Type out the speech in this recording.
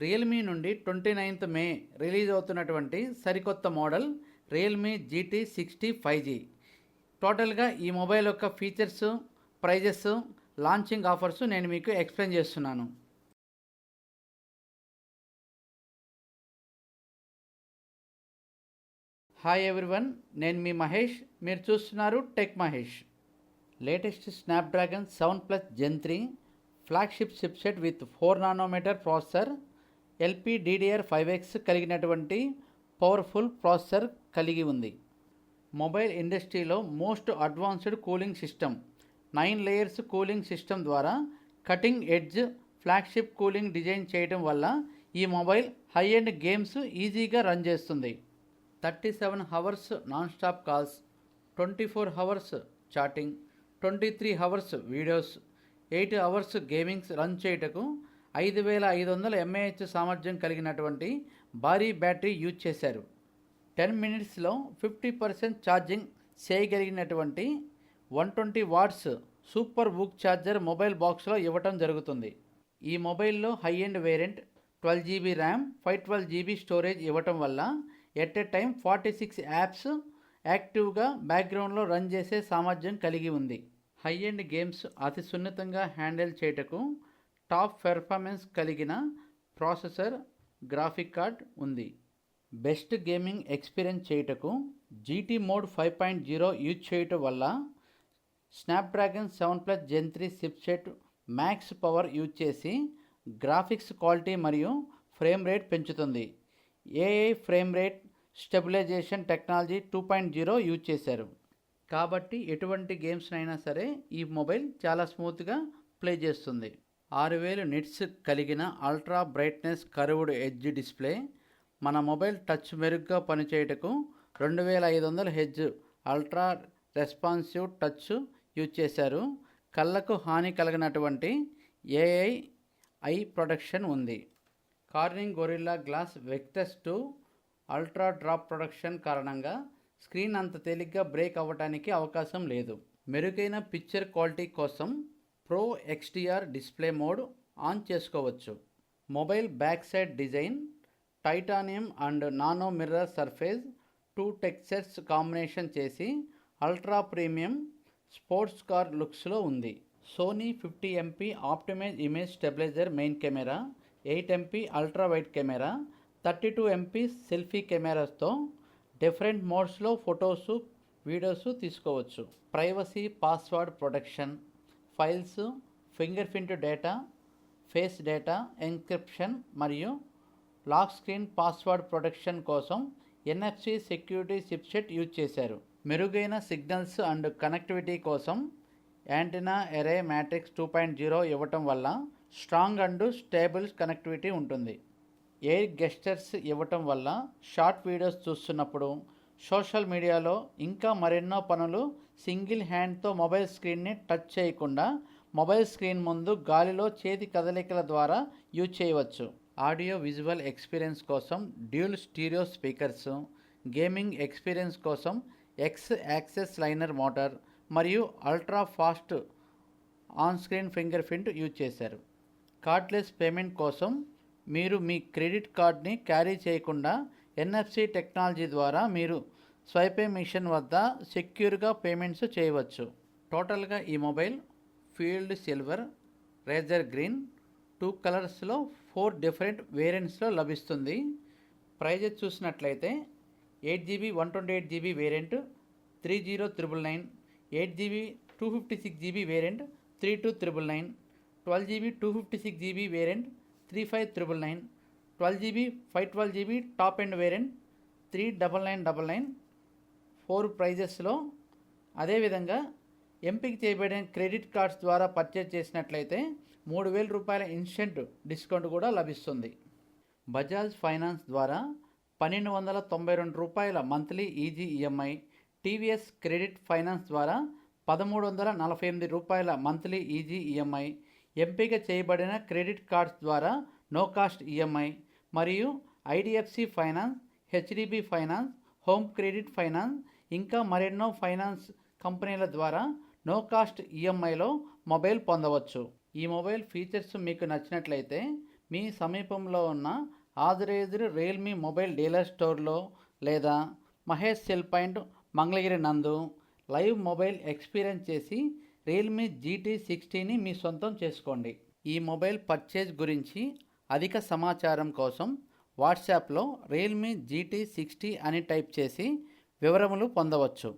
Realme నుండి 29th మే release అవుతున్నటువంటి సరికొత్త మోడల్ రియల్మీ GT60 5G. టోటల్గా ఈ మొబైల్ యొక్క ఫీచర్స్, ప్రైజెస్, లాంచింగ్ ఆఫర్స్ నేను మీకు ఎక్స్ప్లెయిన్ చేస్తున్నాను. హాయ్ ఎవ్రీవన్, నేను మీ మహేష్. మీరు చూస్తున్నారు tech Mahesh. Latest Snapdragon 7+ Gen 3 flagship chipset with 4 nm processor, LPDDR5X కలిగినటువంటి పవర్ఫుల్ ప్రాసెసర్ కలిగి ఉంది. మొబైల్ ఇండస్ట్రీలో most advanced cooling system 9 layers cooling system ద్వారా cutting edge flagship cooling design చేయడం వల్ల ఈ మొబైల్ హై ఎండ్ గేమ్స్ ఈజీగా రన్ చేస్తుంది. 37 hours non stop calls, 24 hours chatting, 23 hours videos, 8 hours gamings run చేయుటకు 5500 mAh సామర్థ్యం కలిగినటువంటి భారీ బ్యాటరీ యూజ్ చేశారు. 10 minutesలో 50% ఛార్జింగ్ చేయగలిగినటువంటి 120 watts super book charger mobile బాక్స్లో ఇవ్వటం జరుగుతుంది. ఈ మొబైల్లో high end variant 12GB RAM, 512GB storage ఇవ్వటం వల్ల ఎట్ ఎ టైం 46 యాప్స్ యాక్టివ్గా బ్యాక్గ్రౌండ్లో రన్ చేసే సామర్థ్యం కలిగి ఉంది. హై ఎండ్ గేమ్స్ అతి సున్నితంగా హ్యాండిల్ చేయుటకు టాప్ పెర్ఫార్మెన్స్ కలిగిన ప్రాసెసర్, గ్రాఫిక్ కార్డ్ ఉంది. బెస్ట్ గేమింగ్ ఎక్స్పీరియన్స్ చేయుటకు GT మోడ్ 5.0 యూజ్ చేయటం వల్ల Snapdragon 7+ Gen 3 chipset max power use చేసి గ్రాఫిక్స్ క్వాలిటీ మరియు ఫ్రేమ్ రేట్ పెంచుతుంది. AI frame rate stabilization technology 2.0 use చేశారు. కాబట్టి ఎటువంటి గేమ్స్నైనా సరే ఈ మొబైల్ చాలా స్మూత్గా ప్లే చేస్తుంది. 6000 నిట్స్ కలిగిన ultra brightness curved edge display మన మొబైల్ టచ్ మెరుగ్గా పనిచేయటకు 2500 Hz ultra responsive touch use చేశారు. కళ్ళకు హాని కలగనటువంటి AI ఐ ప్రొటెక్షన్ ఉంది. Corning Gorilla glass Victus 2 ultra drop protection కారణంగా స్క్రీన్ అంత తేలిగ్గా బ్రేక్ అవ్వడానికి అవకాశం లేదు. మెరుగైన పిక్చర్ క్వాలిటీ కోసం pro XDR display mode on చేసుకోవచ్చు. Mobile back side design titanium and nano mirror surface 2 textures combination చేసి అల్ట్రా ప్రీమియం స్పోర్ట్స్ కార్ లుక్స్లో ఉంది. Sony 50MP optimise image stabiliser main camera, 8MP ultra wide camera, 32MP selfie కెమెరాస్తో different మోడ్స్లో photos, videos తీసుకోవచ్చు. Privacy, password protection, files, fingerprint data, face data encryption మరియు lock screen password protection కోసం NFC security chipset use చేశారు. మెరుగైన signals and connectivity కోసం antenna array matrix 2.0 ఇవ్వటం వల్ల స్ట్రాంగ్ అండ్ స్టేబుల్ కనెక్టివిటీ ఉంటుంది. ఎయిర్ గెస్టర్స్ ఇవ్వటం వల్ల షార్ట్ వీడియోస్ చూస్తున్నప్పుడు, సోషల్ మీడియాలో ఇంకా మరెన్నో పనులు సింగిల్ హ్యాండ్తో మొబైల్ స్క్రీన్ని టచ్ చేయకుండా మొబైల్ స్క్రీన్ ముందు గాలిలో చేతి కదలికల ద్వారా యూజ్ చేయవచ్చు. ఆడియో విజువల్ ఎక్స్పీరియన్స్ కోసం dual stereo speakers, gaming experience కోసం X యాక్సెస్ లైనర్ మోటార్ మరియు ultra fast on screen finger print use చేశారు. కార్డ్లెస్ పేమెంట్ కోసం మీరు మీ క్రెడిట్ కార్డ్ని క్యారీ చేయకుండా NFC టెక్నాలజీ ద్వారా మీరు స్వైపే మిషన్ వద్ద సెక్యూర్గా పేమెంట్స్ చేయవచ్చు. టోటల్గా ఈ mobile field silver, razor green 2 కలర్స్లో 4 డిఫరెంట్ వేరియంట్స్లో లభిస్తుంది. ప్రైజెస్ చూసినట్లయితే 8GB 128GB variant 30,999, 8GB 256GB variant 32,999, 12GB 256GB variant 35,999, 12GB 512GB top end variant 39999. 4 ప్రైజెస్లో. అదేవిధంగా ఎంపిక చేయబడిన క్రెడిట్ కార్డ్స్ ద్వారా పర్చేజ్ చేసినట్లయితే 3000 రూపాయల ఇన్స్టెంట్ డిస్కౌంట్ కూడా లభిస్తుంది. బజాజ్ ఫైనాన్స్ ద్వారా 1292 రూపాయల monthly easy EMI, TVS credit finance ద్వారా 1348 రూపాయల మంత్లీ ఈజీ EMI, ఎంపిక చేయబడిన క్రెడిట్ కార్డ్స్ ద్వారా నో కాస్ట్ EMI మరియు IDFC finance, HDB finance, home credit finance ఇంకా మరెన్నో ఫైనాన్స్ కంపెనీల ద్వారా నో కాస్ట్ ఈఎంఐలో మొబైల్ పొందవచ్చు. ఈ మొబైల్ ఫీచర్స్ మీకు నచ్చినట్లయితే మీ సమీపంలో ఉన్న ఆథరైజ్డ్ రియల్మీ మొబైల్ డీలర్ స్టోర్లో లేదా మహేష్ సెల్ పాయింట్ మంగళగిరి నందు లైవ్ మొబైల్ ఎక్స్పీరియన్స్ చేసి రియల్మీ GT60ని మీ సొంతం చేసుకోండి. ఈ మొబైల్ పర్చేజ్ గురించి అధిక సమాచారం కోసం వాట్సాప్లో రియల్మీ GT60 అని టైప్ చేసి వివరములు పొందవచ్చు.